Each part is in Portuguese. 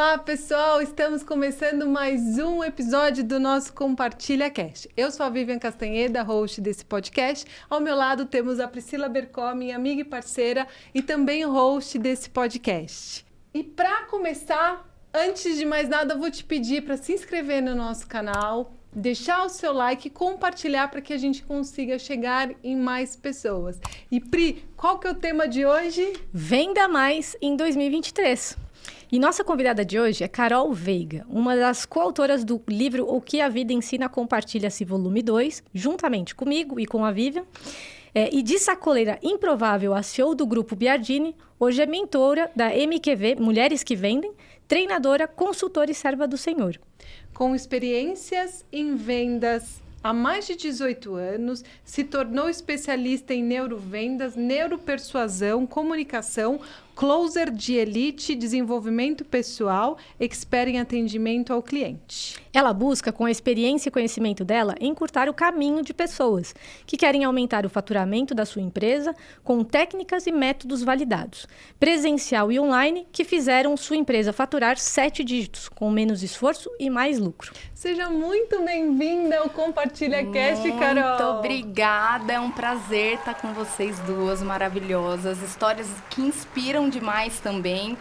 Olá, pessoal! Estamos começando mais um episódio do nosso Compartilha Cast. Eu sou a Vivian Castanheda, host desse podcast. Ao meu lado temos a Priscila Bercó, minha amiga e parceira, e também host desse podcast. E para começar, antes de mais nada, eu vou te pedir para se inscrever no nosso canal, deixar o seu like e compartilhar para que a gente consiga chegar em mais pessoas. E Pri, qual que é o tema de hoje? Venda mais em 2023. E nossa convidada de hoje é Carol Veiga, uma das coautoras do livro O que a Vida Ensina Compartilha-se volume 2, juntamente comigo e com a Vivian. E de sacoleira improvável a CEO do Grupo Biardini, hoje é mentora da MQV Mulheres que Vendem, treinadora, consultora e serva do Senhor. Com experiências em vendas há mais de 18 anos, se tornou especialista em neurovendas, neuropersuasão, comunicação, closer de elite, desenvolvimento pessoal, expert em atendimento ao cliente. Ela busca, com a experiência e conhecimento dela, encurtar o caminho de pessoas que querem aumentar o faturamento da sua empresa com técnicas e métodos validados, presencial e online, que fizeram sua empresa faturar 7 dígitos, com menos esforço e mais lucro. Seja muito bem-vinda ao Compartilha Cast, Carol. Muito obrigada, é um prazer estar com vocês duas maravilhosas, histórias que inspiram demais também.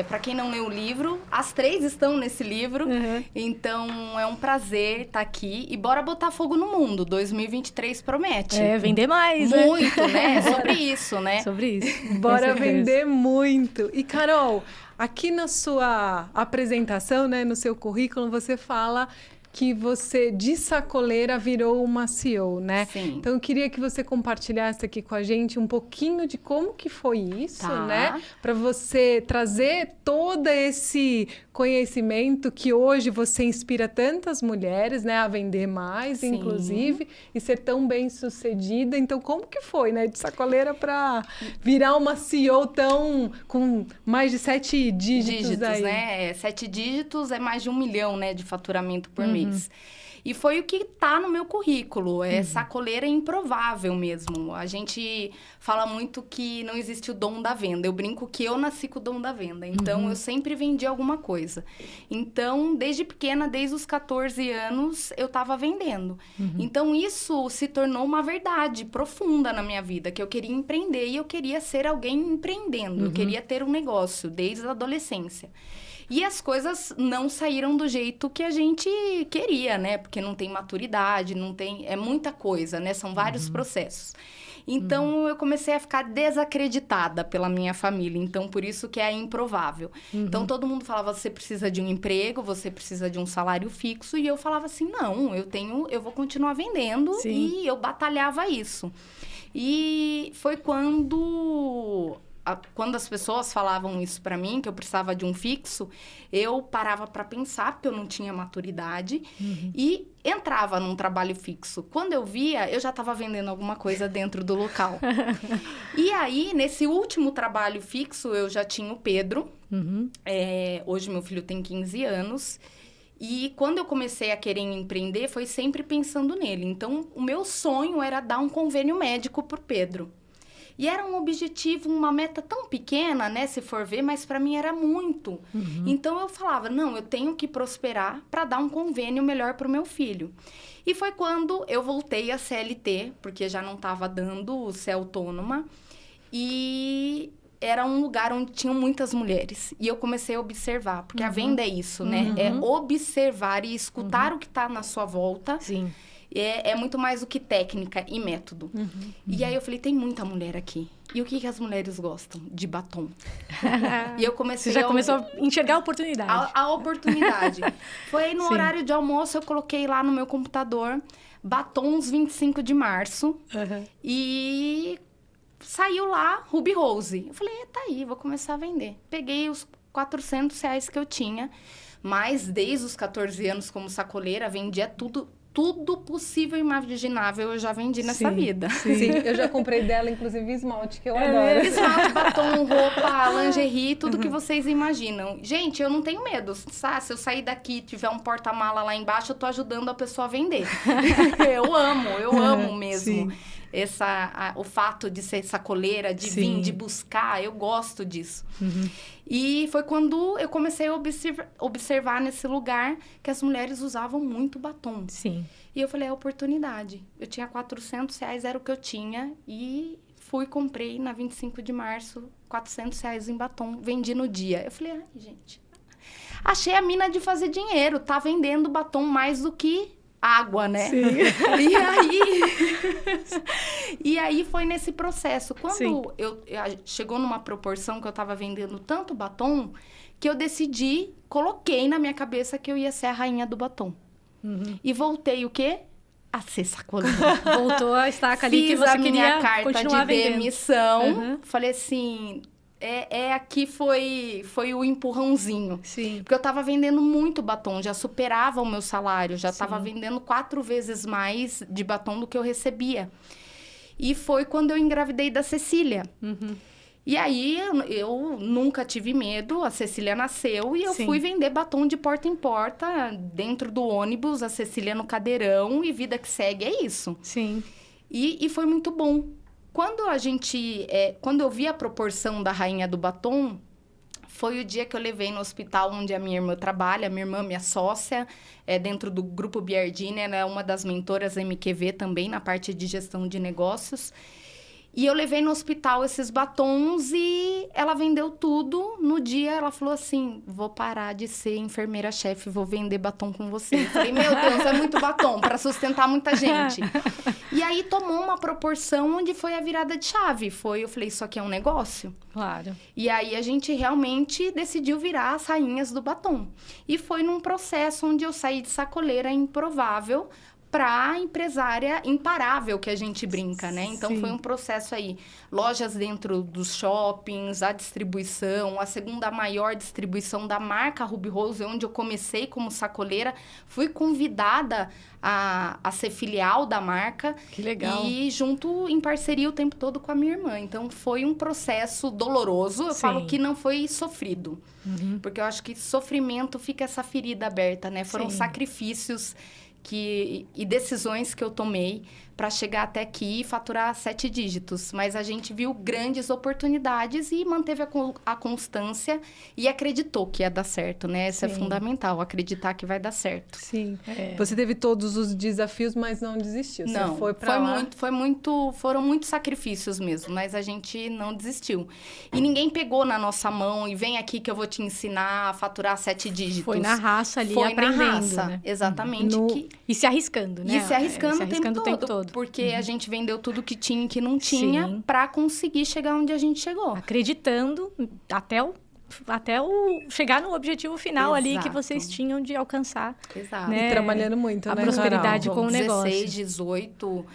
Para quem não leu o livro, as 3 estão nesse livro, então é um prazer estar aqui e bora botar fogo no mundo, 2023 promete. Vender mais, muito, né? Sobre isso, né? Sobre isso. Bora vender muito. E Carol, aqui na sua apresentação, né, no seu currículo, você fala que você, de sacoleira, virou uma CEO, né? Sim. Então, eu queria que você compartilhasse aqui com a gente um pouquinho de como que foi isso, né? Para você trazer todo esse conhecimento que hoje você inspira tantas mulheres, né? A vender mais, Sim. inclusive, e ser tão bem-sucedida. Então, como que foi, né? De sacoleira para virar uma CEO com mais de 7 dígitos aí. Né? 7 dígitos é mais de 1 milhão, né, de faturamento por mês. E foi o que tá no meu currículo, sacoleira improvável mesmo. A gente fala muito que não existe o dom da venda. Eu brinco que eu nasci com o dom da venda, então eu sempre vendi alguma coisa. Então, desde pequena, desde os 14 anos, eu tava vendendo. Então, isso se tornou uma verdade profunda na minha vida, que eu queria empreender e eu queria ser alguém empreendendo. Eu queria ter um negócio desde a adolescência. E as coisas não saíram do jeito que a gente queria, né? Porque não tem maturidade, não tem... É muita coisa, né? São vários processos. Então, eu comecei a ficar desacreditada pela minha família. Então, por isso que é improvável. Então, todo mundo falava, você precisa de um emprego, você precisa de um salário fixo. E eu falava assim, não, eu vou continuar vendendo. Sim. E eu batalhava isso. E foi quando as pessoas falavam isso pra mim, que eu precisava de um fixo, eu parava pra pensar, porque eu não tinha maturidade, e entrava num trabalho fixo. Quando eu via, eu já estava vendendo alguma coisa dentro do local. E aí, nesse último trabalho fixo, eu já tinha o Pedro. Hoje, meu filho tem 15 anos. E quando eu comecei a querer empreender, foi sempre pensando nele. Então, o meu sonho era dar um convênio médico pro Pedro. E era um objetivo, uma meta tão pequena, né, se for ver, mas para mim era muito. Então, eu falava, não, eu tenho que prosperar para dar um convênio melhor para o meu filho. E foi quando eu voltei a CLT, porque já não estava dando ser autônoma. E era um lugar onde tinham muitas mulheres. E eu comecei a observar, porque a venda é isso, né? É observar e escutar o que está na sua volta. Sim. É muito mais do que técnica e método. E aí eu falei, tem muita mulher aqui. E o que as mulheres gostam? De batom. E eu comecei... Você já começou a enxergar a oportunidade. A oportunidade. Foi aí no horário de almoço, eu coloquei lá no meu computador, batons 25 de março. E saiu lá, Ruby Rose. Eu falei, tá aí, vou começar a vender. Peguei os R$400 que eu tinha. Mas desde os 14 anos como sacoleira, vendia tudo possível e imaginável eu já vendi nessa vida. Sim, eu já comprei dela, inclusive, esmalte, que eu adoro. Esmalte, batom, roupa, lingerie, tudo que vocês imaginam. Gente, eu não tenho medo. Sabe? Se eu sair daqui e tiver um porta-mala lá embaixo, eu tô ajudando a pessoa a vender. Eu amo mesmo. Sim. O fato de ser sacoleira, de vir, de buscar, eu gosto disso. E foi quando eu comecei a observar nesse lugar que as mulheres usavam muito batom. Sim. E eu falei, é oportunidade. Eu tinha R$400, era o que eu tinha. E comprei na 25 de março, R$400 em batom. Vendi no dia. Eu falei, ai, gente, achei a mina de fazer dinheiro. Tá vendendo batom mais do que água, né? Sim. E aí foi nesse processo. Quando Sim. chegou numa proporção que eu tava vendendo tanto batom, que eu coloquei na minha cabeça que eu ia ser a rainha do batom. E voltei o quê? A ser sacoleira. Voltou a estaca ali que Fiz você a minha queria carta continuar de vendendo. demissão. Falei assim, aqui foi o empurrãozinho. Sim. Porque eu tava vendendo muito batom, já superava o meu salário, já Sim. tava vendendo 4 vezes mais de batom do que eu recebia. E foi quando eu engravidei da Cecília. E aí, eu nunca tive medo, a Cecília nasceu e eu Sim. fui vender batom de porta em porta, dentro do ônibus, a Cecília no cadeirão, e vida que segue, é isso. Sim. E foi muito bom. Quando eu vi a proporção da rainha do batom, foi o dia que eu levei no hospital onde a minha irmã trabalha, minha sócia, dentro do Grupo Biardini, ela é uma das mentoras MQV também, na parte de gestão de negócios. E eu levei no hospital esses batons e ela vendeu tudo. No dia, ela falou assim, vou parar de ser enfermeira-chefe, vou vender batom com você. Eu falei, meu Deus, é muito batom para sustentar muita gente. E aí, tomou uma proporção onde foi a virada de chave. Eu falei, isso aqui é um negócio? Claro. E aí, a gente realmente decidiu virar as rainhas do batom. E foi num processo onde eu saí de sacoleira improvável para empresária imparável, que a gente brinca, né? Então, Sim. foi um processo aí. Lojas dentro dos shoppings, a distribuição, a segunda maior distribuição da marca Ruby Rose, onde eu comecei como sacoleira. Fui convidada a ser filial da marca. Que legal. E junto, em parceria, o tempo todo com a minha irmã. Então, foi um processo doloroso. Eu Sim. falo que não foi sofrido. Porque eu acho que sofrimento fica essa ferida aberta, né? Foram Sim. sacrifícios e decisões que eu tomei para chegar até aqui e faturar 7 dígitos. Mas a gente viu grandes oportunidades e manteve a constância e acreditou que ia dar certo, né? Isso é Sim. fundamental, acreditar que vai dar certo. Sim. Você teve todos os desafios, mas não desistiu. Você Não, foi pra lá. foram muitos sacrifícios mesmo, mas a gente não desistiu. E ninguém pegou na nossa mão e vem aqui que eu vou te ensinar a faturar 7 dígitos. Foi na raça ali, Foi aprendendo, na raça, né? exatamente. E se arriscando, né? E se arriscando, Se arriscando o tempo todo. Porque a gente vendeu tudo que tinha e que não tinha Sim. para conseguir chegar onde a gente chegou. Acreditando até o chegar no objetivo final ali que Exato. vocês tinham de alcançar. Exato. Né? E trabalhando muito, A né, prosperidade Carol? com o negócio. 16, 18...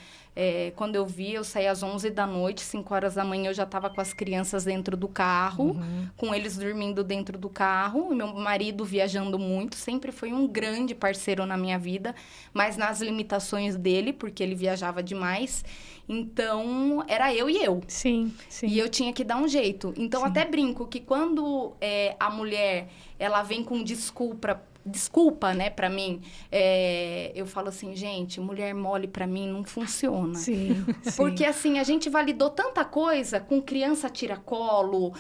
quando eu vi, eu saí às 11 da noite, 5 horas da manhã eu já estava com as crianças dentro do carro, com eles dormindo dentro do carro, e meu marido viajando muito, sempre foi um grande parceiro na minha vida, mas nas limitações dele, porque ele viajava demais, então era eu e eu. Sim, sim. E eu tinha que dar um jeito. Então, Sim. até brinco que quando a mulher, ela vem com desculpa, né, pra mim, eu falo assim, gente, mulher mole pra mim não funciona. Sim, Porque, assim, a gente validou tanta coisa com criança tira-colo,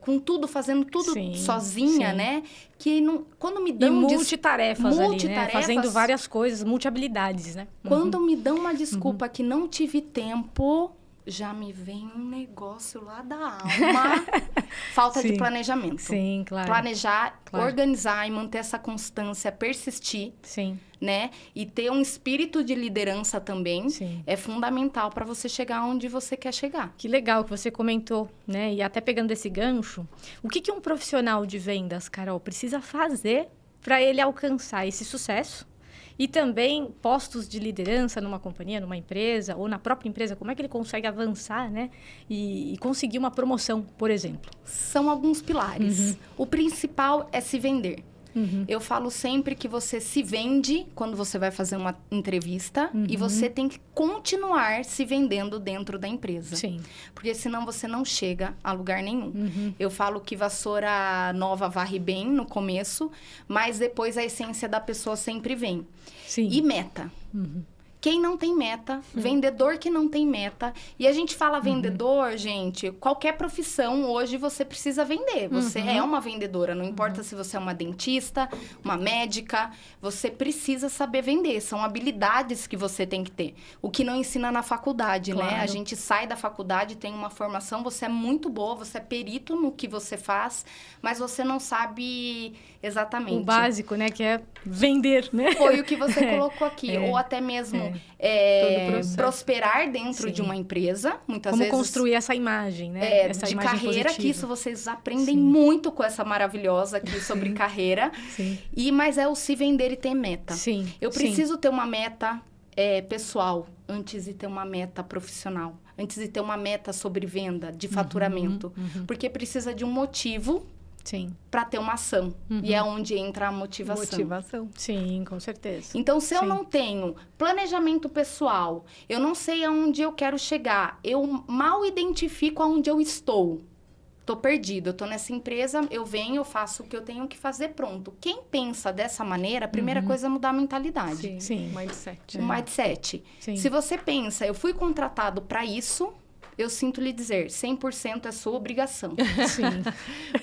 com tudo, fazendo tudo Sim, sozinha, sim. né? Que quando me E dão... multitarefas ali, né? Multitarefas. Fazendo várias coisas, multi-habilidades, né? Quando me dão uma desculpa que não tive tempo, já me vem um negócio lá da alma. Falta de Sim. planejamento. Sim, claro. Planejar, Claro. organizar e manter essa constância, persistir, Sim, né? E ter um espírito de liderança também sim. é fundamental para você chegar onde você quer chegar. Que legal que você comentou, né? E até pegando esse gancho, o que um profissional de vendas, Carol, precisa fazer para ele alcançar esse sucesso? E também postos de liderança numa companhia, numa empresa, ou na própria empresa, como é que ele consegue avançar, né? E conseguir uma promoção, por exemplo. São alguns pilares. O principal é se vender. Uhum. Eu falo sempre que você se vende quando você vai fazer uma entrevista e você tem que continuar se vendendo dentro da empresa. Sim. Porque senão você não chega a lugar nenhum. Eu falo que vassoura nova varre bem no começo, mas depois a essência da pessoa sempre vem. Sim. E meta. Quem não tem meta, vendedor que não tem meta. E a gente fala vendedor, gente, qualquer profissão hoje você precisa vender. Você é uma vendedora, não importa se você é uma dentista, uma médica, você precisa saber vender. São habilidades que você tem que ter. O que não ensina na faculdade, né? A gente sai da faculdade, tem uma formação, você é muito boa, você é perito no que você faz, mas você não sabe exatamente. O básico, né? Que é vender, né? Foi o que você colocou aqui. Ou até mesmo prosperar dentro de uma empresa. Muitas Como vezes, construir essa imagem, né? Essa de imagem carreira, positiva. que isso vocês aprendem muito com essa maravilhosa aqui sobre carreira. Sim. Mas é o se vender e ter meta. Sim. Eu preciso ter uma meta pessoal antes de ter uma meta profissional. Antes de ter uma meta sobre venda, de faturamento. Porque precisa de um motivo para ter uma ação. E é onde entra a motivação. Sim, com certeza. Então, se eu não tenho planejamento pessoal, eu não sei aonde eu quero chegar, eu mal identifico aonde eu estou. Tô perdido, eu tô nessa empresa, eu venho, eu faço o que eu tenho que fazer, pronto. Quem pensa dessa maneira, a primeira coisa é mudar a mentalidade. Sim. Mindset. O mindset. Sim. Se você pensa, eu fui contratado para isso, eu sinto lhe dizer, 100% é sua obrigação. Sim.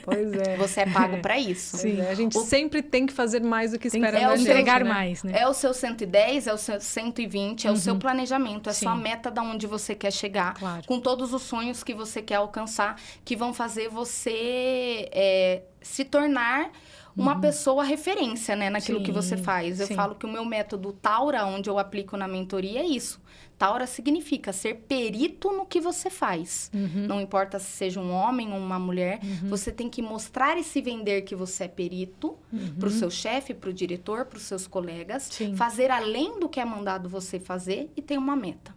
Pois é. Você é pago para isso. Sim. A gente sempre tem que fazer mais do que espera Tem da que gente, entregar né? mais, né? É o seu 110, é o seu 120, é o seu planejamento, é sua meta de onde você quer chegar, Claro. com todos os sonhos que você quer alcançar, que vão fazer você se tornar uma pessoa referência, né, naquilo que você faz. Eu falo que o meu método Taura, onde eu aplico na mentoria, é isso. Taura significa ser perito no que você faz. Não importa se seja um homem ou uma mulher, você tem que mostrar e se vender que você é perito para o seu chefe, para o diretor, para os seus colegas, fazer além do que é mandado você fazer e ter uma meta.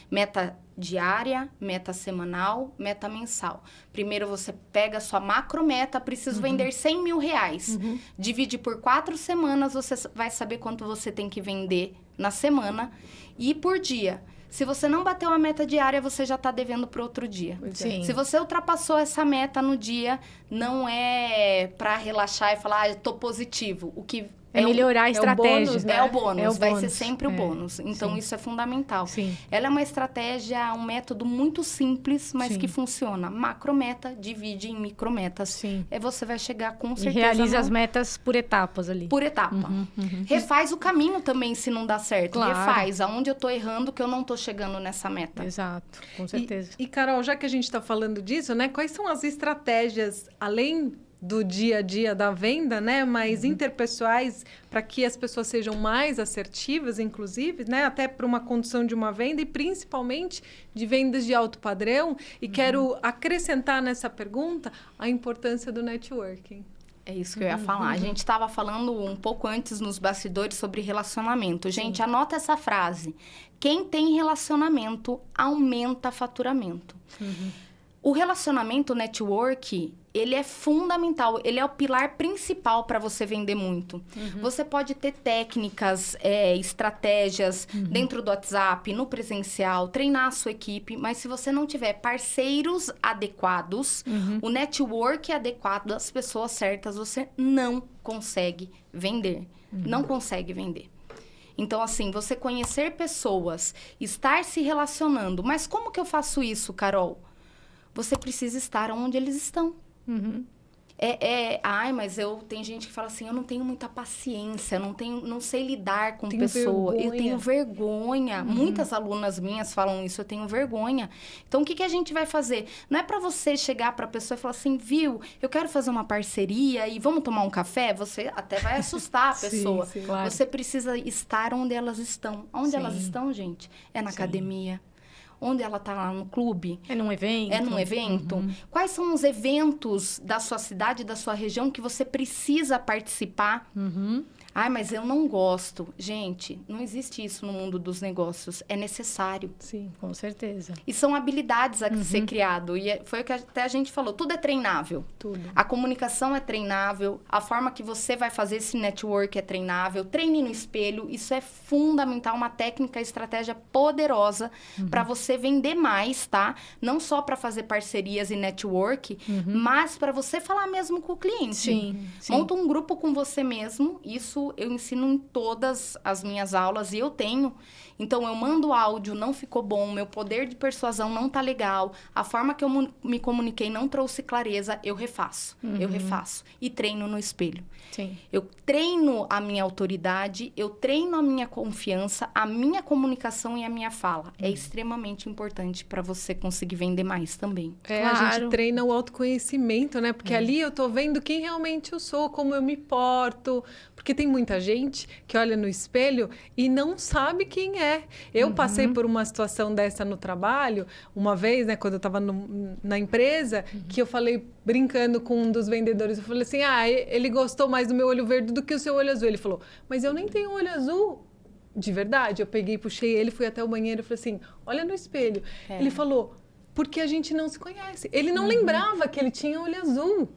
Meta diária, meta semanal, meta mensal. Primeiro você pega a sua macrometa, preciso vender 100 mil reais. Divide por 4 semanas, você vai saber quanto você tem que vender na semana e por dia. Se você não bateu a meta diária, você já está devendo para outro dia. Sim. Se você ultrapassou essa meta no dia, não é para relaxar e falar, eu tô positivo. O que melhorar a estratégia. bônus, né? É o bônus, É o vai ser bônus. sempre o bônus. Então, isso é fundamental. Sim. Ela é uma estratégia, um método muito simples, mas que funciona. Macrometa divide em micrometas. Sim. Você vai chegar com E certeza... realiza as metas por etapas ali. Por etapa. Refaz o caminho também, se não dá certo. Claro. Refaz aonde eu tô errando, que eu não tô chegando nessa meta. Exato, com certeza. E, Carol, já que a gente está falando disso, né? Quais são as estratégias, além do dia a dia da venda, né? Mas interpessoais, para que as pessoas sejam mais assertivas, inclusive, né? Até para uma condução de uma venda e principalmente de vendas de alto padrão. E quero acrescentar nessa pergunta a importância do networking. É isso que eu ia falar. A gente estava falando um pouco antes nos bastidores sobre relacionamento. Gente, anota essa frase. Quem tem relacionamento aumenta faturamento. O relacionamento, o network, ele é fundamental. Ele é o pilar principal para você vender muito. Você pode ter técnicas, estratégias dentro do WhatsApp, no presencial, treinar a sua equipe. Mas se você não tiver parceiros adequados, o network adequado, as pessoas certas, você não consegue vender. Não consegue vender. Então, assim, você conhecer pessoas, estar se relacionando. Mas como que eu faço isso, Carol? Você precisa estar onde eles estão. Mas tem gente que fala assim, eu não tenho muita paciência, não sei lidar com pessoa. Eu tenho vergonha. Muitas alunas minhas falam isso, eu tenho vergonha. Então, o que a gente vai fazer? Não é para você chegar para a pessoa e falar assim, viu, eu quero fazer uma parceria e vamos tomar um café? Você até vai assustar a pessoa. Sim, claro. Você precisa estar onde elas estão. Onde elas estão, gente? É na academia. Onde ela está lá no clube? É num evento? É num evento? Quais são os eventos da sua cidade, da sua região que você precisa participar? Ai, mas eu não gosto. Gente, não existe isso no mundo dos negócios. É necessário. Sim, com certeza. E são habilidades a ser criado. E foi o que até a gente falou. Tudo é treinável. Tudo. A comunicação é treinável. A forma que você vai fazer esse network é treinável. Treine no espelho. Isso é fundamental. Uma técnica, estratégia poderosa para você você vender mais, tá? Não só para fazer parcerias e network, mas para você falar mesmo com o cliente. Sim. Monta um grupo com você mesmo. Isso eu ensino em todas as minhas aulas e eu tenho. Então, eu mando áudio, não ficou bom, meu poder de persuasão não tá legal, a forma que eu me comuniquei não trouxe clareza, eu refaço. Eu refaço. E treino no espelho. Sim. Eu treino a minha autoridade, eu treino a minha confiança, a minha comunicação e a minha fala. É extremamente importante para você conseguir vender mais também. A gente treina o autoconhecimento, né? Porque ali eu tô vendo quem realmente eu sou, como eu me porto. Porque tem muita gente que olha no espelho e não sabe quem é. Eu passei por uma situação dessa no trabalho, uma vez, né? Quando eu estava na empresa, que eu falei, brincando com um dos vendedores, eu falei assim, ele gostou mais do meu olho verde do que o seu olho azul. Ele falou, mas eu nem tenho olho azul. De verdade, eu peguei, puxei ele, fui até o banheiro e falei assim, olha no espelho. Ele falou, porque a gente não se conhece. Ele não lembrava que ele tinha olho azul.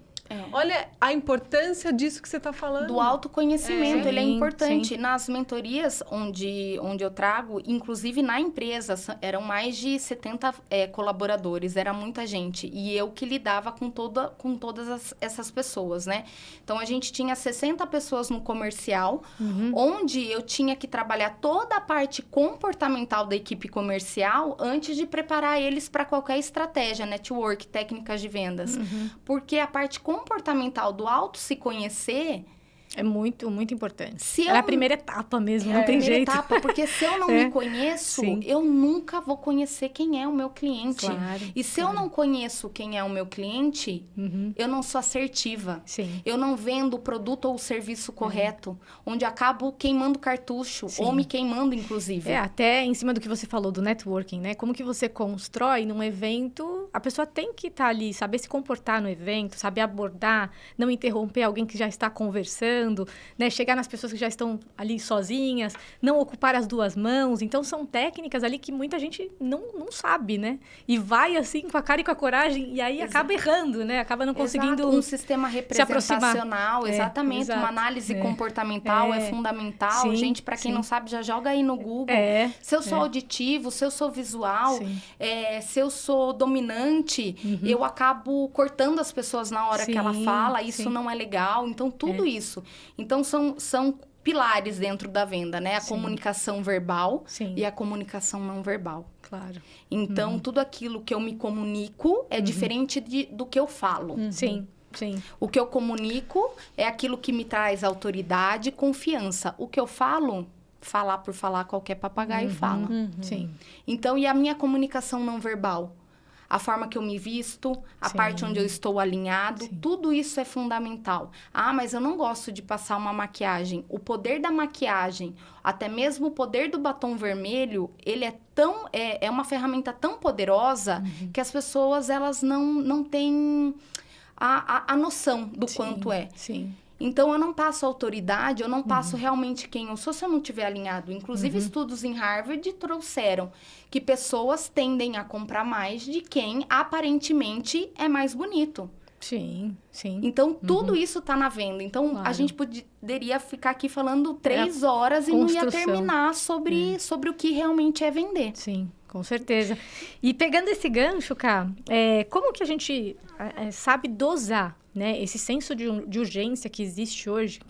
Olha a importância disso que você está falando. Do autoconhecimento, ele é Sim, importante. sim. Nas mentorias onde eu trago, inclusive na empresa, eram mais de 70 colaboradores, era muita gente. E eu que lidava com todas essas pessoas, né? Então, a gente tinha 60 pessoas no comercial, onde eu tinha que trabalhar toda a parte comportamental da equipe comercial antes de preparar eles para qualquer estratégia, network, técnicas de vendas. Porque a parte comportamental do auto se conhecer É muito, muito importante. Se Era eu- a primeira etapa mesmo, é não a tem primeira jeito. etapa, porque se eu não me conheço, Sim. eu nunca vou conhecer quem é o meu cliente. Claro, E se eu não conheço quem é o meu cliente, eu não sou assertiva. Sim. Eu não vendo o produto ou o serviço correto, onde acabo queimando cartucho, Sim. ou me queimando, inclusive. Até em cima do que você falou do networking, né? Como que você constrói num evento, a pessoa tem que estar ali, saber se comportar no evento, saber abordar, não interromper alguém que já está conversando, né? Chegar nas pessoas que já estão ali sozinhas, não ocupar as duas mãos. Então, são técnicas ali que muita gente não sabe, né? E vai assim, com a cara e com a coragem, e aí acaba errando, né? Acaba não conseguindo Um sistema se aproximar. representacional, exatamente. exato. Uma análise comportamental é fundamental. Sim, Gente, para quem sim. não sabe, já joga aí no Google. Se eu sou auditivo, se eu sou visual, Sim. se eu sou dominante, eu acabo cortando as pessoas na hora que ela Sim, fala. Isso sim. não é legal. Então, tudo isso. Então, são pilares dentro da venda, né? A comunicação verbal Sim. e a comunicação não verbal. Claro. Então, tudo aquilo que eu me comunico é diferente do que eu falo. Sim, sim. O que eu comunico é aquilo que me traz autoridade e confiança. O que eu falo, falar por falar, qualquer papagaio fala. Sim. Então, e a minha comunicação não verbal? A forma que eu me visto, a Sim. parte onde eu estou alinhado, tudo isso é fundamental. Ah, mas eu não gosto de passar uma maquiagem. O poder da maquiagem, até mesmo o poder do batom vermelho, ele é uma ferramenta tão poderosa que as pessoas, elas não têm a noção do quanto é. Sim. Então, eu não passo autoridade, eu não passo realmente quem eu sou se eu não estiver alinhado. Inclusive, estudos em Harvard trouxeram que pessoas tendem a comprar mais de quem aparentemente é mais bonito. Sim, sim. Então, tudo isso está na venda. Então, Claro. a gente poderia ficar aqui falando 3 horas e não ia construção. terminar sobre o que realmente é vender. Sim, com certeza. E pegando esse gancho, Ká, como que a gente sabe dosar, né, esse senso de urgência que existe hoje,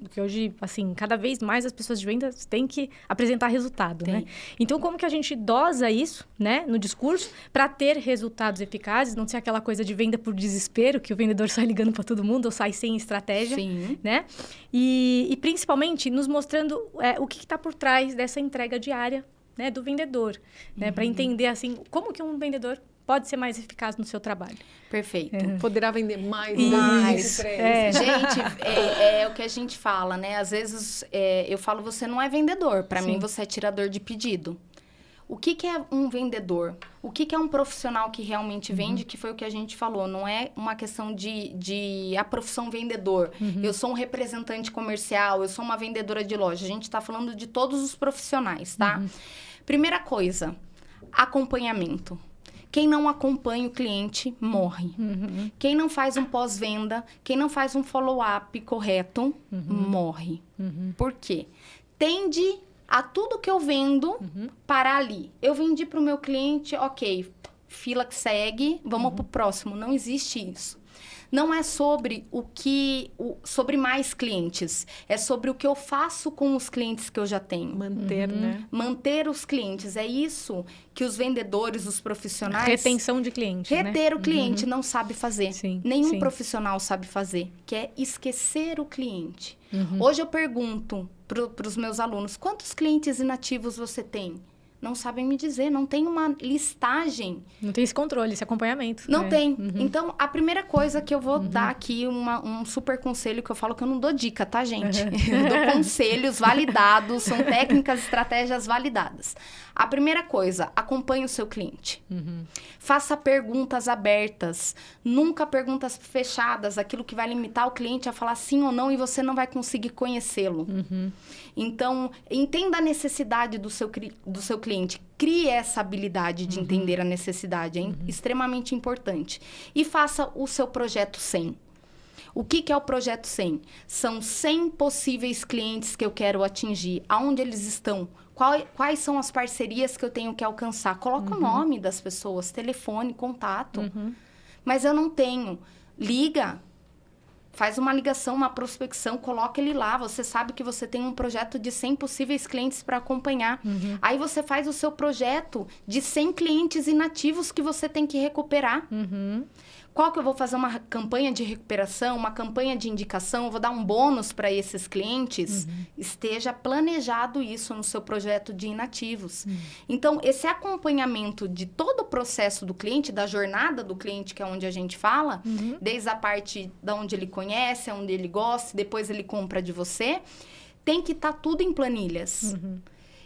que hoje, assim, cada vez mais as pessoas de vendas têm que apresentar resultado, né? Então, como que a gente dosa isso, né, no discurso, para ter resultados eficazes, não ser aquela coisa de venda por desespero, que o vendedor sai ligando para todo mundo ou sai sem estratégia, Sim. né? E principalmente nos mostrando o que está por trás dessa entrega diária, né, do vendedor, né? Para entender, assim, como que um vendedor pode ser mais eficaz no seu trabalho. Perfeito. Poderá vender mais em Mais. 2023. Gente, é o que a gente fala, né? Às vezes, eu falo, você não é vendedor. Para mim, você é tirador de pedido. O que é um vendedor? O que é um profissional que realmente vende? Que foi o que a gente falou. Não é uma questão de a profissão vendedor. Eu sou um representante comercial, eu sou uma vendedora de loja. A gente está falando de todos os profissionais, tá? Primeira coisa, acompanhamento. Quem não acompanha o cliente, morre. Quem não faz um pós-venda, quem não faz um follow-up correto, morre. Por quê? Tende a tudo que eu vendo parar ali. Eu vendi para o meu cliente, ok, fila que segue, vamos pro próximo. Não existe isso. Não é sobre sobre mais clientes. É sobre o que eu faço com os clientes que eu já tenho. Manter, né? Manter os clientes. É isso que os vendedores, os profissionais... Retenção de cliente, Reter o cliente não sabe fazer. Sim, Nenhum sim. profissional sabe fazer. Que é esquecer o cliente. Hoje eu pergunto para os meus alunos, quantos clientes inativos você tem? Não sabem me dizer, não tem uma listagem. Não tem esse controle, esse acompanhamento. Não tem. Então, a primeira coisa que eu vou dar aqui, um super conselho, que eu falo que eu não dou dica, tá, gente? Eu dou conselhos validados, são técnicas, estratégias validadas. A primeira coisa, acompanhe o seu cliente. Faça perguntas abertas, nunca perguntas fechadas, aquilo que vai limitar o cliente a falar sim ou não e você não vai conseguir conhecê-lo. Então, entenda a necessidade do seu cliente. Crie essa habilidade de entender a necessidade. É extremamente importante. E faça o seu projeto 100. O que é o projeto 100? São 100 possíveis clientes que eu quero atingir. Aonde eles estão? Quais são as parcerias que eu tenho que alcançar? Coloca o nome das pessoas, telefone, contato. Mas eu não tenho. Liga. Faz uma ligação, uma prospecção, coloca ele lá. Você sabe que você tem um projeto de 100 possíveis clientes para acompanhar. Aí você faz o seu projeto de 100 clientes inativos que você tem que recuperar. Qual que eu vou fazer uma campanha de recuperação, uma campanha de indicação, eu vou dar um bônus para esses clientes? Esteja planejado isso no seu projeto de inativos. Então, esse acompanhamento de todo o processo do cliente, da jornada do cliente, que é onde a gente fala, desde a parte da onde ele conhece, onde ele gosta, depois ele compra de você, tem que estar tudo em planilhas.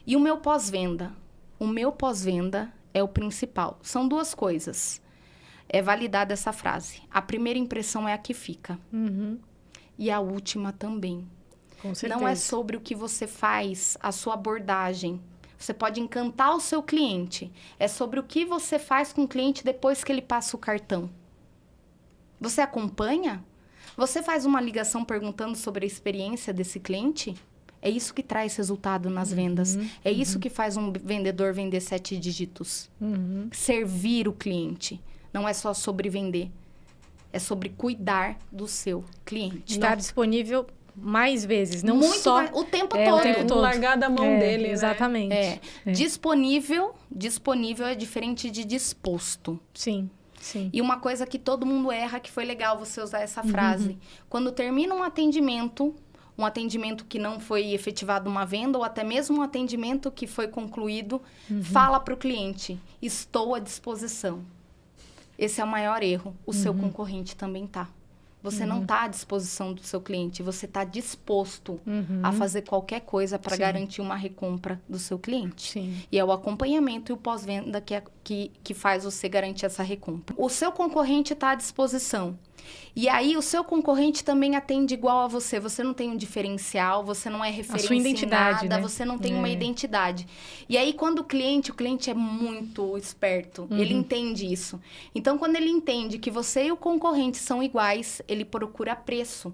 E o meu pós-venda? O meu pós-venda é o principal. São duas coisas. É validada essa frase. A primeira impressão é a que fica. E a última também. Com certeza. Não é sobre o que você faz, a sua abordagem. Você pode encantar o seu cliente. É sobre o que você faz com o cliente depois que ele passa o cartão. Você acompanha? Você faz uma ligação perguntando sobre a experiência desse cliente? É isso que traz resultado nas vendas. É isso que faz um vendedor vender 7 dígitos. Servir o cliente. Não é só sobre vender. É sobre cuidar do seu cliente. Estar disponível mais vezes, não Muito só... mais, o tempo todo. O tempo Não todo. largar da mão dele, Exatamente. né? Disponível é diferente de disposto. Sim, sim. E uma coisa que todo mundo erra, que foi legal você usar essa frase. Quando termina um atendimento que não foi efetivado uma venda, ou até mesmo um atendimento que foi concluído, fala para o cliente, estou à disposição. Esse é o maior erro. O seu concorrente também tá. Você não está à disposição do seu cliente, você está disposto a fazer qualquer coisa para garantir uma recompra do seu cliente. Sim. E é o acompanhamento e o pós-venda que faz você garantir essa recompra. O seu concorrente está à disposição. E aí, o seu concorrente também atende igual a você. Você não tem um diferencial, você não é referência sua identidade, em nada, né? você não tem uma identidade. E aí, quando o cliente é muito esperto, ele entende isso. Então, quando ele entende que você e o concorrente são iguais, ele procura preço.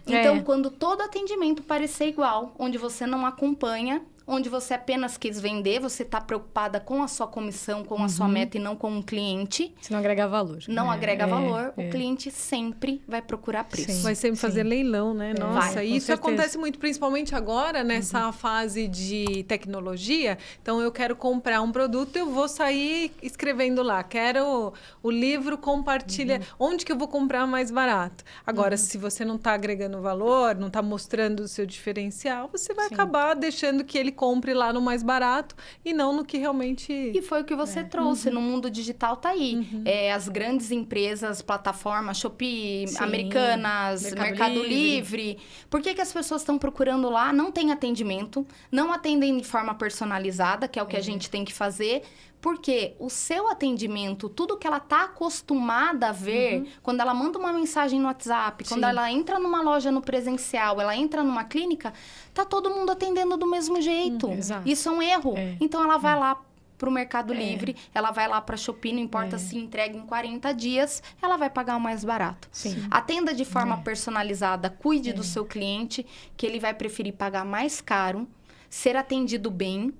Então, quando todo atendimento parecer igual, onde você não acompanha, onde você apenas quis vender, você está preocupada com a sua comissão, com a sua meta e não com o cliente. Se não agrega valor. Não agrega valor, o cliente sempre vai procurar preço. Sim. Vai sempre fazer leilão, né? Nossa, Vai, isso certeza. acontece muito, principalmente agora, nessa fase de tecnologia. Então, eu quero comprar um produto, eu vou sair escrevendo lá. Quero o livro, compartilha. Onde que eu vou comprar mais barato? Agora, se você não está agregando valor, não está mostrando o seu diferencial, você vai acabar deixando que ele compre lá no mais barato e não no que realmente... E foi o que você trouxe. No mundo digital tá aí. As grandes empresas, plataformas, Shopee, Sim. Americanas, Mercado Livre. Por que as pessoas estão procurando lá? Não tem atendimento, não atendem de forma personalizada, que é o que a gente tem que fazer. Porque o seu atendimento, tudo que ela tá acostumada a ver, quando ela manda uma mensagem no WhatsApp, quando ela entra numa loja no presencial, ela entra numa clínica, tá todo mundo atendendo do mesmo jeito. Exato. Isso é um erro. Então, ela vai lá pro Mercado Livre, ela vai lá pra Shopee, não importa se entrega em 40 dias, ela vai pagar o mais barato. Sim. Atenda de forma personalizada, cuide do seu cliente, que ele vai preferir pagar mais caro, ser atendido bem,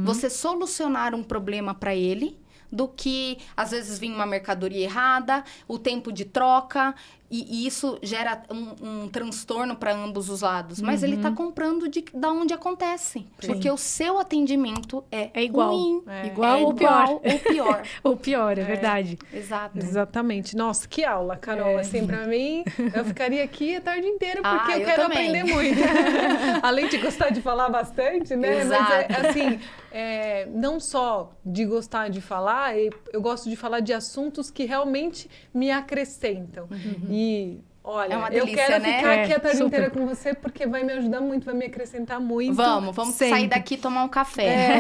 você solucionar um problema para ele, do que, às vezes, vir uma mercadoria errada, o tempo de troca, e isso gera um transtorno para ambos os lados. Mas ele está comprando da onde acontece. Sim. Porque o seu atendimento é igual. ruim. Igual ou pior. Ou pior. Ou pior, é verdade. Exato. Exatamente. Nossa, que aula, Carol. Assim, pra mim, eu ficaria aqui a tarde inteira, porque eu quero também. aprender muito. Além de gostar de falar bastante, né? Exato. Mas, assim, não só de gostar de falar, eu gosto de falar de assuntos que realmente me acrescentam. E, olha, É uma eu delícia, quero né? ficar aqui a tarde super. inteira com você, porque vai me ajudar muito, vai me acrescentar muito. Vamos sempre. sair daqui e tomar um café.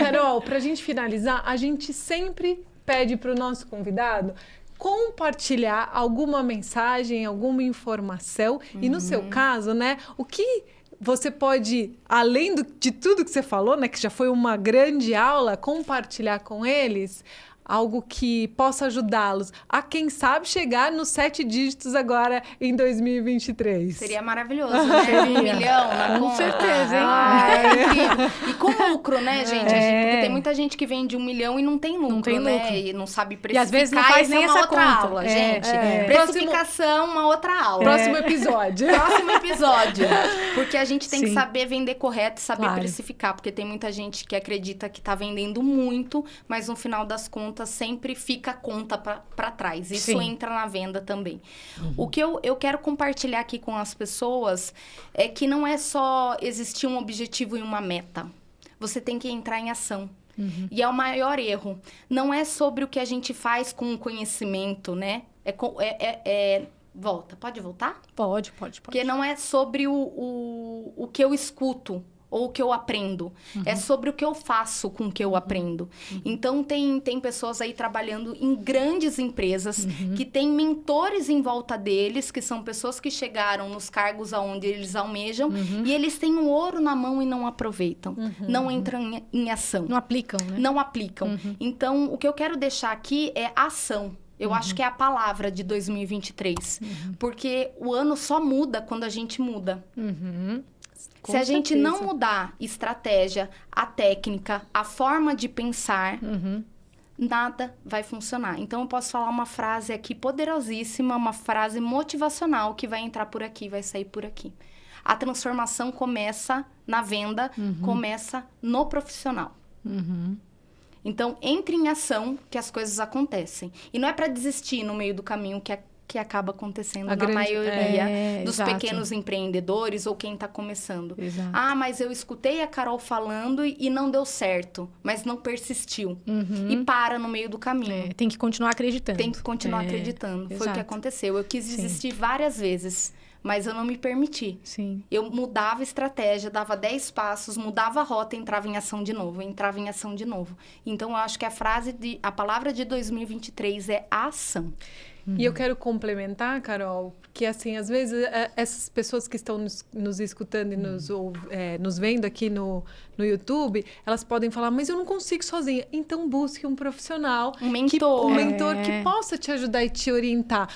Carol, pra gente finalizar, a gente sempre pede pro nosso convidado compartilhar alguma mensagem, alguma informação. E no seu caso, né, o que você pode, além de tudo que você falou, né, que já foi uma grande aula, compartilhar com eles algo que possa ajudá-los a, quem sabe, chegar nos 7 dígitos agora em 2023. Seria maravilhoso, né? 1 milhão na Com conta. certeza, hein? É incrível. E com lucro, né, gente? Porque tem muita gente que vende 1 milhão e não tem lucro, tem né? lucro. E não sabe E precificar. às vezes não faz nem essa é uma essa outra conta. aula, gente. É. Precificação, uma outra aula. Próximo episódio. Próximo episódio. Porque a gente tem que Sim. saber vender correto e saber Claro. precificar. Porque tem muita gente que acredita que tá vendendo muito, mas no final das contas sempre fica a conta para trás. Isso Sim. entra na venda também. O que eu quero compartilhar aqui com as pessoas é que não é só existir um objetivo e uma meta. Você tem que entrar em ação. E é o maior erro. Não é sobre o que a gente faz com o conhecimento, né? Volta. Pode voltar? Pode. Porque não é sobre o que eu escuto ou o que eu aprendo. É sobre o que eu faço com o que eu aprendo. Então, tem pessoas aí trabalhando em grandes empresas que têm mentores em volta deles, que são pessoas que chegaram nos cargos aonde eles almejam, e eles têm o ouro na mão e não aproveitam. Não entram em ação. Não aplicam, né? Não aplicam. Então, o que eu quero deixar aqui é ação. Eu acho que é a palavra de 2023. Porque o ano só muda quando a gente muda. Com Se a gente certeza. não mudar estratégia, a técnica, a forma de pensar, nada vai funcionar. Então, eu posso falar uma frase aqui poderosíssima, uma frase motivacional que vai entrar por aqui, vai sair por aqui. A transformação começa na venda, começa no profissional. Então, entre em ação que as coisas acontecem. E não é para desistir no meio do caminho que acaba acontecendo na maioria dos exato. pequenos empreendedores ou quem está começando. Exato. Ah, mas eu escutei a Carol falando e não deu certo, mas não persistiu. E para no meio do caminho. Tem que continuar acreditando. Tem que continuar acreditando. Foi o que exato. aconteceu. Eu quis desistir várias vezes, mas eu não me permiti. Sim. Eu mudava a estratégia, dava 10 passos, mudava a rota, entrava em ação de novo, entrava em ação de novo. Então, eu acho que a palavra de 2023 é a ação. E eu quero complementar, Carol, que assim, às vezes essas pessoas que estão nos escutando e nos vendo aqui no YouTube, elas podem falar, mas eu não consigo sozinha. Então busque um profissional, Um mentor. Que possa te ajudar e te orientar.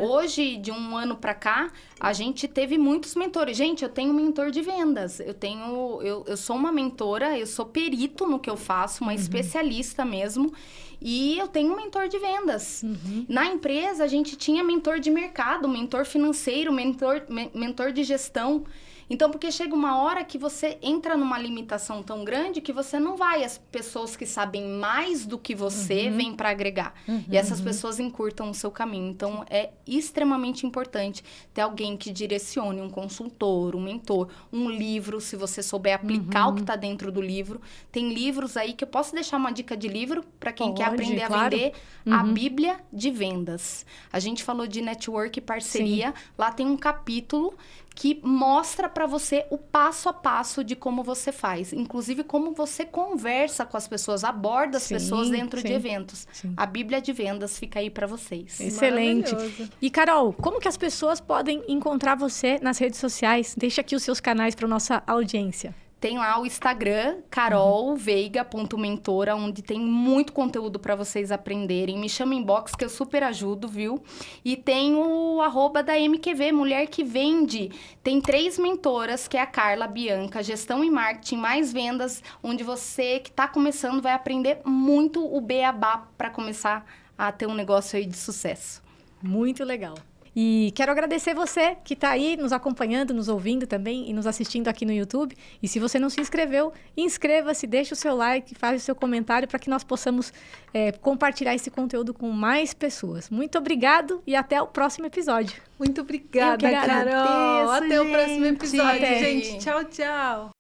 Hoje, de um ano para cá, a gente teve muitos mentores. Gente, eu tenho um mentor de vendas. Eu sou uma mentora, eu sou perito no que eu faço, uma especialista mesmo. E eu tenho um mentor de vendas. Na empresa, a gente tinha mentor de mercado, mentor financeiro, mentor de gestão. Então, porque chega uma hora que você entra numa limitação tão grande que você não vai. As pessoas que sabem mais do que você vêm para agregar. E essas pessoas encurtam o seu caminho. Então, é extremamente importante ter alguém que direcione, um consultor, um mentor, um livro, se você souber aplicar o que está dentro do livro. Tem livros aí que eu posso deixar uma dica de livro para quem quer aprender a vender. A Bíblia de Vendas. A gente falou de network e parceria. Lá tem um capítulo que mostra para você o passo a passo de como você faz. Inclusive, como você conversa com as pessoas, aborda as pessoas dentro de eventos. A Bíblia de Vendas fica aí para vocês. Excelente. E, Carol, como que as pessoas podem encontrar você nas redes sociais? Deixa aqui os seus canais para nossa audiência. tem lá o Instagram, carolveiga.mentora, onde tem muito conteúdo para vocês aprenderem. Me chama inbox que eu super ajudo, viu? E tem o @ da MQV, Mulher que Vende. Tem 3 mentoras, que é a Carla, a Bianca, Gestão e Marketing, mais Vendas, onde você que está começando vai aprender muito o beabá para começar a ter um negócio aí de sucesso. Muito legal. E quero agradecer você que está aí nos acompanhando, nos ouvindo também e nos assistindo aqui no YouTube. E se você não se inscreveu, inscreva-se, deixe o seu like, faz o seu comentário para que nós possamos compartilhar esse conteúdo com mais pessoas. Muito obrigado e até o próximo episódio. Muito obrigada, Eu que Carol. agradeço, Até o próximo gente. episódio, Até. gente. Tchau, tchau.